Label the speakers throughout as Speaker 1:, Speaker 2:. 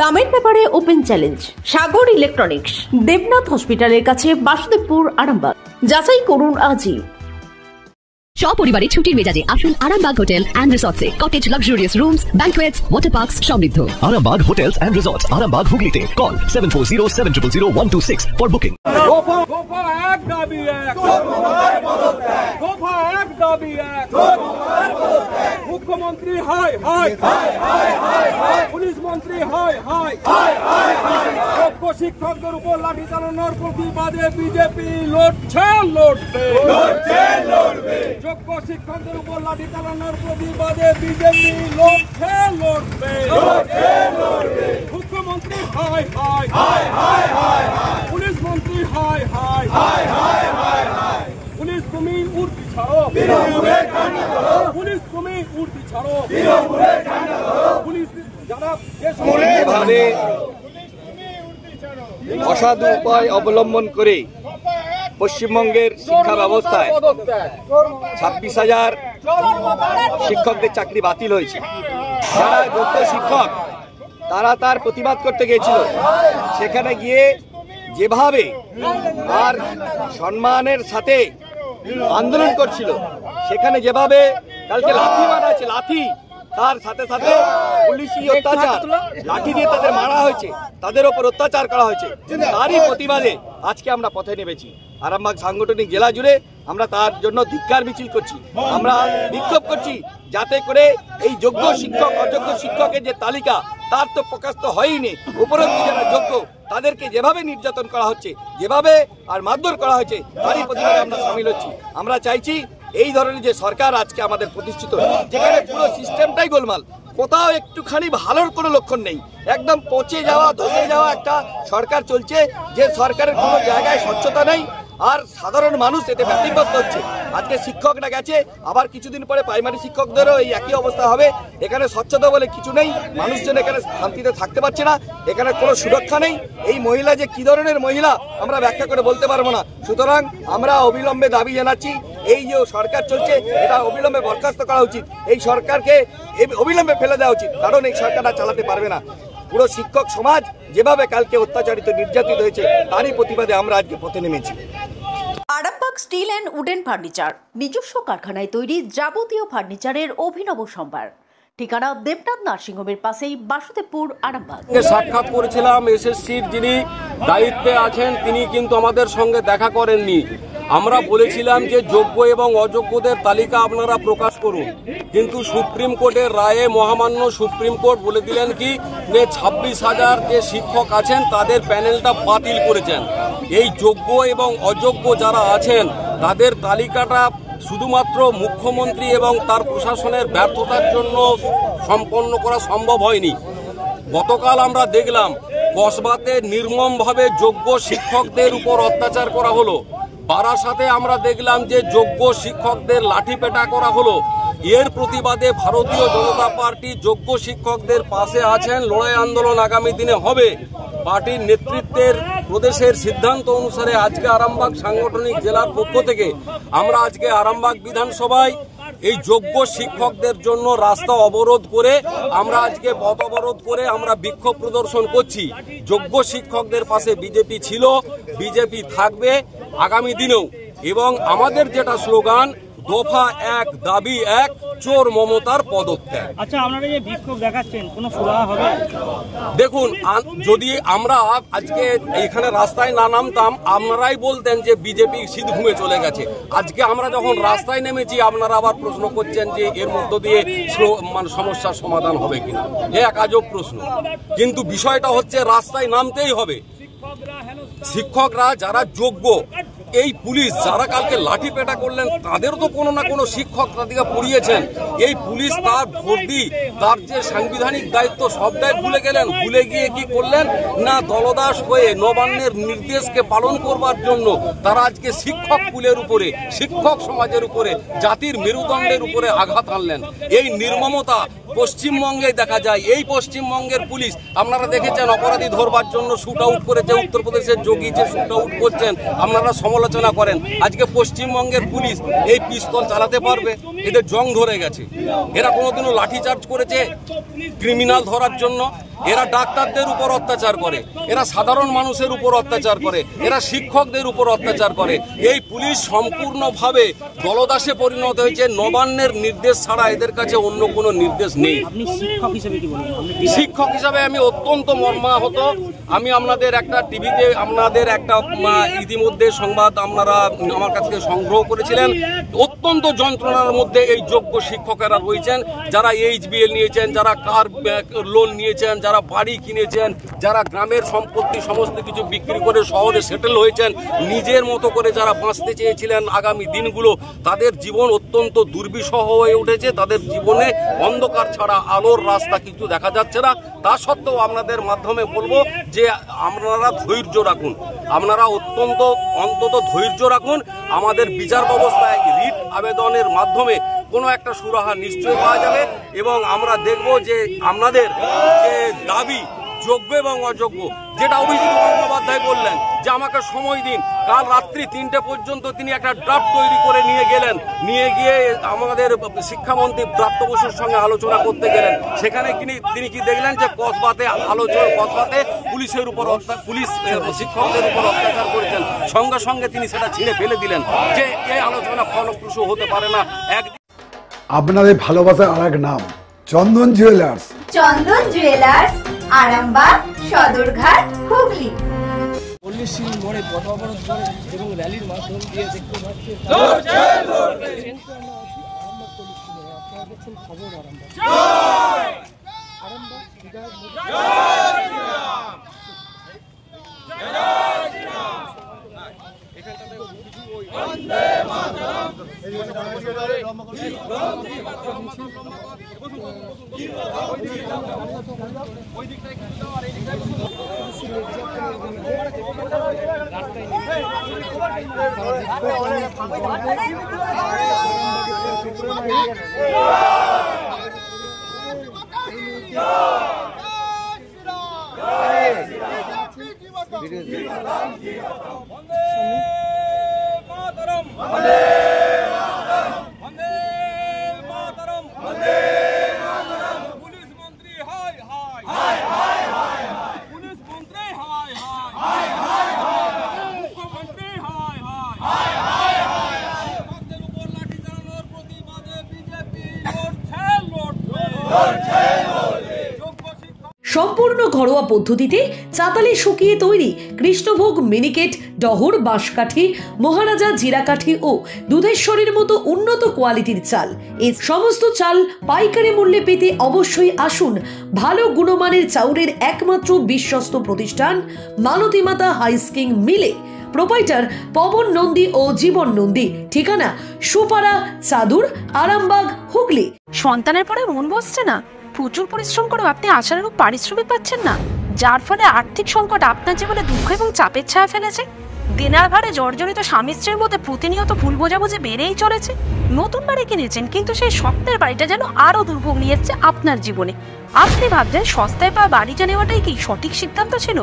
Speaker 1: দামের ব্যাপারে open challenge সাগর electronics, Debnath হসপিটালের কাছে, বাসুদেবপুর, আরামবাগ। যাচাই করুন আজই।
Speaker 2: সপরিবারে ছুটির মেজাজে আসুন আরামবাগ হোটেল এন্ড রিসর্টসে। Cottage, luxurious rooms, banquets, water parks সমৃদ্ধ।
Speaker 3: Arambag Hotels and Resorts, Arambag Hooghly, call 7407000126 for booking.
Speaker 4: মুখ্যমন্ত্রী হাই হাই পুলিশ মন্ত্রী হাই হাই যোগ্য শিক্ষকদের উপর লাঠি চালানোর প্রতিবাদে বিজেপি লড়ছে লড়বে। যোগ্য শিক্ষকদের উপর লাঠি চালানোর প্রতিবাদে বিজেপি লড়ছে লড়বে। মুখ্যমন্ত্রী হাই হাই পুলিশ মন্ত্রী হাই হাই পুলিশ তুমি উর্দি ছাড়ো, পুলিশ তুমি উর্দি ছাড়ো, পুলিশ যারা
Speaker 5: অসাধু উপায় অবলম্বন করে পশ্চিমবঙ্গের শিক্ষা ব্যবস্থায় 26,000 শিক্ষকদের চাকরি বাতিল হয়েছে। যারা যোগ্য শিক্ষক তারা তার প্রতিবাদ করতে গিয়েছিল, সেখানে গিয়ে যেভাবে আর সম্মানের সাথে আন্দোলন করছিল, সেখানে যেভাবে কালকে লাঠি মারা হয়েছে, লাঠি তার সাথে সাথে পুলিশি অত্যাচার, লাঠি দিয়ে তাদের মারা হয়েছে, তাদের ওপর অত্যাচার করা হয়েছে। তারই প্রতিবাদে আজকে আমরা পথে নেমেছি। আরামবাগ সাংগঠনিক জেলা জুড়ে আমরা তার জন্য ধিক্কার মিছিল করছি, আমরা বিক্ষোভ করছি, যাতে করে এই যোগ্য শিক্ষক অযোগ্য শিক্ষকের যে তালিকা তার তো প্রকাশ তো হয়নি, উপরন্তু যারা যোগ্য তাদেরকে যেভাবে নির্যাতন করা হচ্ছে, যেভাবে আর মারধর করা হয়েছে, তারই প্রতিবাদে আমরা সামিল হচ্ছি। আমরা চাইছি এই ধরনের যে সরকার আজকে আমাদের প্রতিষ্ঠিত, যেখানে পুরো সিস্টেমটাই গোলমাল, কোথাও একটুখানি ভালোর কোনো লক্ষণ নেই, একদম পচে যাওয়া ধসে যাওয়া একটা সরকার চলছে, যে সরকারের কোনো জায়গায় স্বচ্ছতা নেই, আর সাধারণ মানুষ এতে ব্যতিব্যস্ত হচ্ছে। আজকে শিক্ষকরা গেছে, আবার কিছুদিন পরে প্রাইমারি শিক্ষকদেরও এই একই অবস্থা হবে। এখানে স্বচ্ছতা বলে কিছু নেই, মানুষজন এখানে শান্তিতে থাকতে পারছে না, এখানে কোনো সুরক্ষা নেই। এই মহিলা যে কি ধরনের মহিলা আমরা ব্যাখ্যা করে বলতে পারবো না। সুতরাং আমরা অবিলম্বে দাবি জানাচ্ছি, এই যে সরকার চলছে এটা অবিলম্বে বরখাস্ত করা উচিত, এই সরকারকে অবিলম্বে ফেলে দেওয়া উচিত, কারণ এই সরকারটা চালাতে পারবে না। পুরো শিক্ষক সমাজ যেভাবে কালকে অত্যাচারিত নির্যাতিত হয়েছে, তারই প্রতিবাদে আমরা আজকে পথে নেমেছি।
Speaker 1: Arambagh steel and wooden furniture, নিজস্ব কারখানায় তৈরি যাবতীয় ফার্নিচারের অভিনব সম্ভার। ঠিকানা দেবনাথ নার্সিংহোমের পাশেই, বাসুদেবপুর, আরামবাগ।
Speaker 4: সাক্ষাৎ করেছিলাম, এসএসসির যিনি দায়িত্বে আছেন তিনি কিন্তু আমাদের সঙ্গে দেখা করেননি। আমরা বলেছিলাম যে যোগ্য এবং অযোগ্যদের তালিকা আপনারা প্রকাশ করুন, কিন্তু সুপ্রিম কোর্টের রায়ে মহামান্য সুপ্রিম কোর্ট বলে দিলেন কি, যে 26,000 যে শিক্ষক আছেন তাদের প্যানেলটা বাতিল করেছেন। এই যোগ্য এবং অযোগ্য যারা আছেন তাদের তালিকাটা শুধুমাত্র মুখ্যমন্ত্রী এবং তার প্রশাসনের ব্যর্থতার জন্য সম্পন্ন করা সম্ভব হয়নি। গতকাল আমরা দেখলাম কসবাতে নির্মমভাবে যোগ্য শিক্ষকদের উপর অত্যাচার করা হলো। বারাসাতে আমরা দেখলাম যে যোগ্য শিক্ষকদের লাঠিপেটা করা হলো। এর প্রতিবাদে ভারতীয় জনতা পার্টি যোগ্য শিক্ষকদের পাশে আছেন, লড়াই আন্দোলন আগামী দিনে হবে। পার্টির নেতৃত্বের প্রদেশের সিদ্ধান্ত অনুসারে আজকে আরামবাগ সাংগঠনিক জেলার পক্ষ থেকে আমরা আজকে আরামবাগ বিধানসভায় এই যোগ্য শিক্ষকদের জন্য রাস্তা অবরোধ করে আমরা আজকে পথ অবরোধ করে আমরা বিক্ষোভ প্রদর্শন করছি। যোগ্য শিক্ষকদের পাশে বিজেপি ছিল, বিজেপি থাকবে আগামী দিনেও। এবং আমাদের যেটা স্লোগান, দফা এক দাবি এক, চোর মমতার পদত্যাগ।
Speaker 6: আচ্ছা, আপনারা যে বিক্ষোভ দেখাচ্ছেন কোনো সুরাহা হবে?
Speaker 4: দেখুন, যদি আমরা আজকে এখানে রাস্তায় না নামতাম, আপনারাই বলতেন যে বিজেপি শীত ঘুমে চলে গেছে। আজকে আমরা যখন রাস্তায় নেমেছি, আপনারা আবার প্রশ্ন করছেন যে এর মধ্য দিয়ে সমস্যার সমাধান হবে কিনা। এক আজব প্রশ্ন। কিন্তু বিষয়টা হচ্ছে রাস্তায় নামতেই হবে। শিক্ষকরা যারা যোগ্য, এই পুলিশ যারা কালকে লাঠি পেটা করলেন, তাদেরও তো কোনো না কোনো শিক্ষক তাদেরকে পড়িয়েছেন। এই পুলিশ তার ভর্তি, তার যে সাংবিধানিক দায়িত্ব সবটাই ভুলে গেলেন। ভুলে গিয়ে কি করলেন না, দলদাস হয়ে নবান্নের নির্দেশকে পালন করবার জন্য তারা আজকে শিক্ষক কুলের উপরে, শিক্ষক সমাজের উপরে, জাতির মেরুদণ্ডের উপরে আঘাত আনলেন। এই নির্মমতা পশ্চিমবঙ্গে দেখা যায়। এই পশ্চিমবঙ্গের পুলিশ আপনারা দেখেছেন অপরাধী ধরবার জন্য শুট আউট করেছে। উত্তরপ্রদেশের যোগী যে শুট আউট করছেন আপনারা সমালোচনা করেন। আজকে পশ্চিমবঙ্গের পুলিশ এই পিস্তল চালাতে পারবে? এদের জং ধরে গেছে। এরা কোনোদিনও লাঠিচার্জ করেছে ক্রিমিনাল ধরার জন্য? এরা ডাক্তারদের উপর অত্যাচার করে, এরা সাধারণ মানুষের উপর অত্যাচার করে, এরা শিক্ষকদের উপর অত্যাচার করে। এই পুলিশ সম্পূর্ণভাবে দলদাসে পরিণত হয়েছে। নবান্নের নির্দেশ ছাড়া এদের কাছে অন্য কোনো নির্দেশ নেই।
Speaker 6: আপনি শিক্ষক হিসেবে কি বলবেন?
Speaker 4: শিক্ষক হিসাবে আমি অত্যন্ত মর্মাহত। আমি আপনাদের একটা টিভিতে আপনাদের একটা ইতিমধ্যে সংবাদ আপনারা আমার কাছে সংগ্রহ করেছিলেন। অত্যন্ত যন্ত্রণার মধ্যে এই যোগ্য শিক্ষকেরা রয়েছেন, যারা HBL নিয়েছেন, যারা কার লোন নিয়েছেন, যারা বাড়ি কিনেছেন, যারা গ্রামের সম্পত্তি সমস্ত কিছু বিক্রি করে শহরে সেটেল হয়েছেন, নিজের মতো করে যারা বাঁচতে চেয়েছিলেন আগামী দিনগুলো, তাদের জীবন অত্যন্ত দুর্বিষহ হয়ে উঠেছে। তাদের জীবনে অন্ধকার ছাড়া আলোর রাস্তা কিছু দেখা যাচ্ছে না। তা সত্ত্বেও আপনাদের মাধ্যমে বলবো যে আপনারা ধৈর্য রাখুন, আপনারা অন্তত ধৈর্য রাখুন। আমাদের বিচার ব্যবস্থায় রিট আবেদনের মাধ্যমে কোনো একটা সুরাহা নিশ্চয়ই পাওয়া যাবে এবং আমরা দেখব যে আপনাদের যে দাবি যোগ্য এবং অযোগ্য, যেটা অভিজিৎ গঙ্গোপাধ্যায় বললেন যে আমাকে সময় দিন, কাল রাত্রি 3টে পর্যন্ত তিনি একটা ড্রাফট তৈরি করে নিয়ে গেলেন, নিয়ে গিয়ে আমাদের শিক্ষামন্ত্রী ব্রাত্য বসুর সঙ্গে আলোচনা করতে গেলেন। সেখানে তিনি কি দেখলেন যে কসবাতে পুলিশের উপর পুলিশ শিক্ষকদের উপর অত্যাচার করেছেন, সঙ্গে সঙ্গে তিনি সেটা ছিঁড়ে ফেলে দিলেন যে এই আলোচনা ফলপ্রসূ হতে পারে না।
Speaker 7: আপনাদের ভালোবাসার আরেক নাম চন্দন জুয়েলার্স।
Speaker 8: চন্দন জুয়েলার্স, আরামবাগ, সদরঘাট, হুগলি।
Speaker 9: মোড়ে পথ অবরোধ করে এবং র্যালির মাধ্যম দিয়ে দেখতে পাচ্ছি খবর
Speaker 10: সম্পূর্ণ ঘরোয়া পদ্ধতিতে চাতালে শুকিয়ে তৈরি কৃষ্ণভোগ মিনিকেট, ডহর, বাঁশকাঠি, মহারাজা জিরাকাঠি ও দুধেশ্বরীর মতো উন্নত কোয়ালিটির চাল। এই সমস্ত চাল পাইকারি মূল্যে পেতে অবশ্যই আসুন ভালো গুণমানের চাউলের একমাত্র বিশ্বস্ত প্রতিষ্ঠান মালতীমাতা হাইস্কিং মিলে। প্রোপাইটার পবন নন্দী ও জীবন নন্দী। ঠিকানা সুপারা, চাদুর, আরামবাগ, হুগলি।
Speaker 11: সন্তানের পরে মন বসছে না, প্রচুর পরিশ্রম করেও আপনি আশানুরূপ পারিশ্রমিক পাচ্ছেন না, যার ফলে আর্থিক সংকট আপনার জীবনে দুঃখ এবং চাপের ছায়া ফেলেছে। দেনার ভারে জর্জরিত স্বামী স্ত্রীর মধ্যে প্রতিনিয়ত ভুল বোঝাবুঝি বেড়েই চলেছে। নতুন বাড়ি কিনেছেন, কিন্তু সেই স্বপ্নের বাড়িটা যেন আরো দুর্ভোগ নিয়ে এসেছে আপনার জীবনে। আপনি ভাবছেন সস্তায় পাওয়া বাড়িটা নেওয়াটাই কি সঠিক সিদ্ধান্ত ছিল?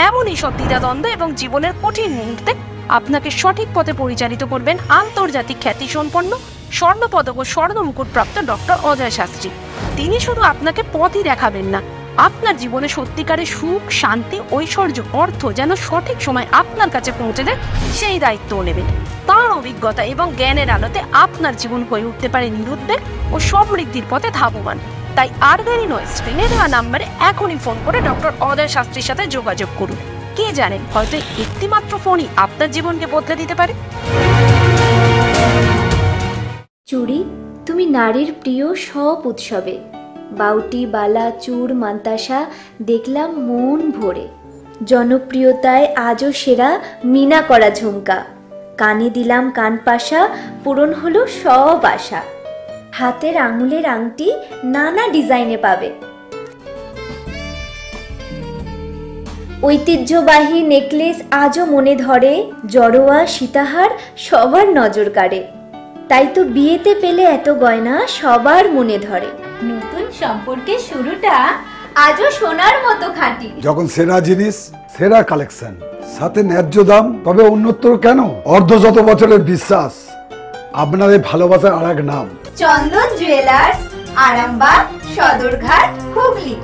Speaker 11: এমনই সব দ্বিধাদ্বন্দ্ব এবং জীবনের কঠিন মুহূর্তে আপনাকে সঠিক পথে পরিচালিত করবেন আন্তর্জাতিক খ্যাতিসম্পন্ন স্বর্ণপদক ও স্বর্ণ মুকুটপ্রাপ্ত ডক্টর অজয় শাস্ত্রী। তিনি শুধু আপনাকে পথই দেখাবেন না, আপনার জীবনে সত্যিকারের সুখ, শান্তি, ঐশ্বর্য, অর্থ যেন সঠিক সময় আপনার কাছে পৌঁছে দেয় সেই দায়িত্বও নেবেন। তার অভিজ্ঞতা এবং জ্ঞানের আলোতে আপনার জীবন হয়ে উঠতে পারে নিরুদ্বেগ ও সমৃদ্ধির পথে ধাবমান। তাই আর দেরি নয়, স্ক্রিনে দেওয়া নাম্বারে এখনই ফোন করে ডক্টর অজয় শাস্ত্রীর সাথে যোগাযোগ করুন। কে জানেন, হয়তো একটি মাত্র ফোনই আপনার জীবনকে বদলে দিতে পারে।
Speaker 8: চুড়ি, তুমি নারীর প্রিয় সব উৎসবে। বাউটি, বালা, চূড়, মান্তাসা দেখলাম মন ভরে। জনপ্রিয়তায় আজও সেরা মিনা করা ঝুমকা। কানে দিলাম কানপাশা, পূরণ হলো সব আশা। হাতের আঙুলের আংটি নানা ডিজাইনে পাবে। ঐতিহ্যবাহী নেকলেস আজও মনে ধরে। জড়োয়া, সীতাহার সবার নজর কাড়ে। তাই তো বিয়েতে পেলে এত গয়না সবার মনে ধরে। নতুন সম্পর্কের শুরুটা আজও সোনার মতো খাঁটি।
Speaker 7: যখন সেরা জিনিস, সেরা কালেকশন, সাথে ন্যায্য দাম, তবে উন্নতর কেন? অর্ধশত বছরের বিশ্বাস, আপনাদের ভালোবাসার আরেক নাম
Speaker 8: চন্দন জুয়েলার্স, আরামবাগ, সদরঘাট, হুগলি।